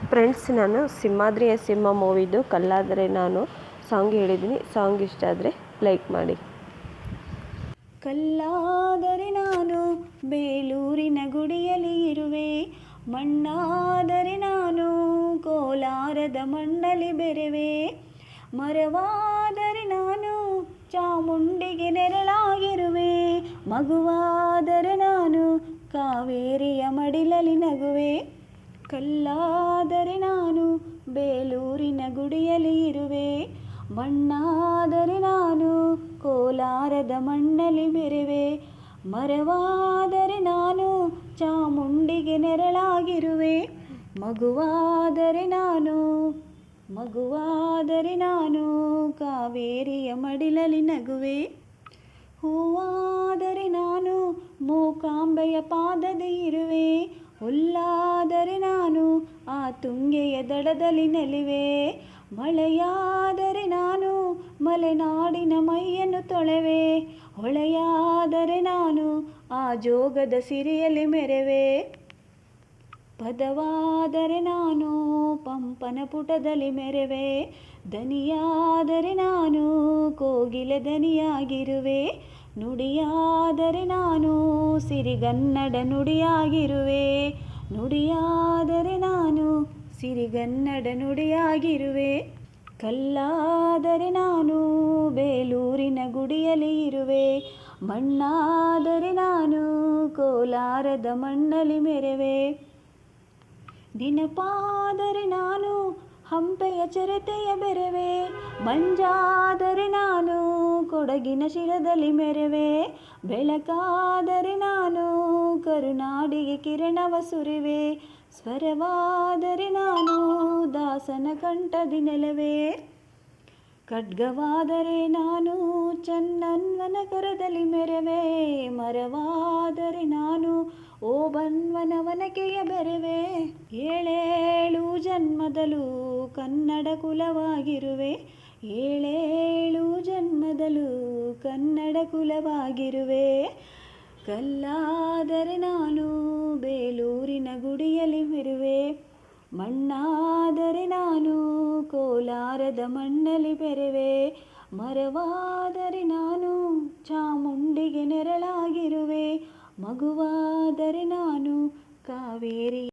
Friends, ನಾನು ಸಿಂಹಾದ್ರಿಯ ಸಿಂಹ ಮೂವಿದು ಕಲ್ಲಾದರೆ ನಾನು song ಹೇಳಿದ್ದೀನಿ. ಸಾಂಗ್ ಇಷ್ಟ ಆದರೆ ಲೈಕ್ ಮಾಡಿ. ಕಲ್ಲಾದರೆ ನಾನು ಬೇಲೂರಿನ ಗುಡಿಯಲ್ಲಿ ಇರುವೆ, ಮಣ್ಣಾದರೆ ನಾನು ಕೋಲಾರದ ಮಣ್ಣಲ್ಲಿ ಬೆರೆವೆ, ಮರವಾದರೆ ನಾನು ಚಾಮುಂಡಿಗೆ ನೆರಳಾಗಿರುವೆ, ಮಗುವಾದರೆ ನಾನು ಕಾವೇರಿಯ ಮಡಿಲಲ್ಲಿ ನಗುವೆ. ಕಲ್ಲಾದರೆ ನಾನು ಬೇಲೂರಿನ ಗುಡಿಯಲ್ಲಿ ಇರುವೆ, ಮಣ್ಣಾದರೆ ನಾನು ಕೋಲಾರದ ಮಣ್ಣಲ್ಲಿ ಬೆರೆವೆ, ಮರವಾದರೆ ನಾನು ಚಾಮುಂಡಿಗೆ ನೆರಳಾಗಿರುವೆ, ಮಗುವಾದರೆ ನಾನು ಕಾವೇರಿಯ ಮಡಿಲಲ್ಲಿ ನಗುವೆ. ಹೂವಾದರೆ ನಾನು ಮೂಕಾಂಬೆಯ ಪಾದದಿ ಇರುವೆ, ಹುಲ್ಲಾದರೆ ನಾನು ಆ ತುಂಗೆಯ ದಡದಲ್ಲಿ ನೆಲೆವೆ, ಮಳೆಯಾದರೆ ನಾನು ಮಲೆನಾಡಿನ ಮೈಯನ್ನು ತೊಳೆವೆ, ಹೊಳೆಯಾದರೆ ನಾನು ಆ ಜೋಗದ ಸಿರಿಯಲ್ಲಿ ಮೆರೆವೆ, ಪದವಾದರೆ ನಾನು ಪಂಪನ ಪುಟದಲ್ಲಿ ಮೆರೆವೆ, ದನಿಯಾದರೆ ನಾನು ಕೋಗಿಲೆ ದನಿಯಾಗಿರುವೆ, ನುಡಿಯಾದರೆ ನಾನು ಸಿರಿಗನ್ನಡ ನುಡಿಯಾಗಿರುವೆ, ನುಡಿಯಾದರೆ ನಾನು ಸಿರಿಗನ್ನಡ ನುಡಿಯಾಗಿರುವೆ. ಕಲ್ಲಾದರೆ ನಾನು ಬೇಲೂರಿನ ಗುಡಿಯಲ್ಲಿ ಇರುವೆ, ಮಣ್ಣಾದರೆ ನಾನು ಕೋಲಾರದ ಮಣ್ಣಲ್ಲಿ ಮೆರೆವೆ, ನೆನಪಾದರೆ ನಾನು ಹಂಪೆಯ ಚಿರತೆಯ ಬೆರೆವೆ, ಮಂಜಾದರೆ ನಾನು ಕೊಡಗಿನ ಶಿರದಲ್ಲಿ ಮೆರೆವೆ, ಬೆಳಕಾದರೆ ನಾನು ಕರುನಾಡಿಗೆ ಕಿರಣವ ಸುರಿವೆ, ಸ್ವರವಾದರೆ ನಾನು ದಾಸನ ಕಂಠದಿ ನೆಲೆವೆ, ಖಡ್ಗವಾದರೆ ನಾನು ಚನ್ನನ್ವನ ಕರದಲ್ಲಿ ಮೆರೆವೆ, ಮರವಾದರೆ ನಾನು ಓಬವ್ವನ ವನಕೆಯ ಬೆರೆವೆ, ಏಳೇಳು ಜನ್ಮದಲ್ಲೂ ಕನ್ನಡ ಕುಲವಾಗಿರುವೆ, ಏಳೇಳು ಜನ್ಮದಲ್ಲೂ ಕನ್ನಡ ಕುಲವಾಗಿರುವೆ. ಕಲ್ಲಾದರೆ ನಾನು ಬೇಲೂರಿನ ಗುಡಿಯಲ್ಲಿ ಇರುವೆ, ಮಣ್ಣಾದರೆ ನಾನು ಕೋಲಾರದ ಮಣ್ಣಲ್ಲಿ ಬೆರೆವೆ, ಮರವಾದರೆ ನಾನು ಚಾಮುಂಡಿಗೆ ನೆರಳಾಗಿರುವೆ, ಮಗುವಾದರೆ ನಾನು ಕಾವೇರಿ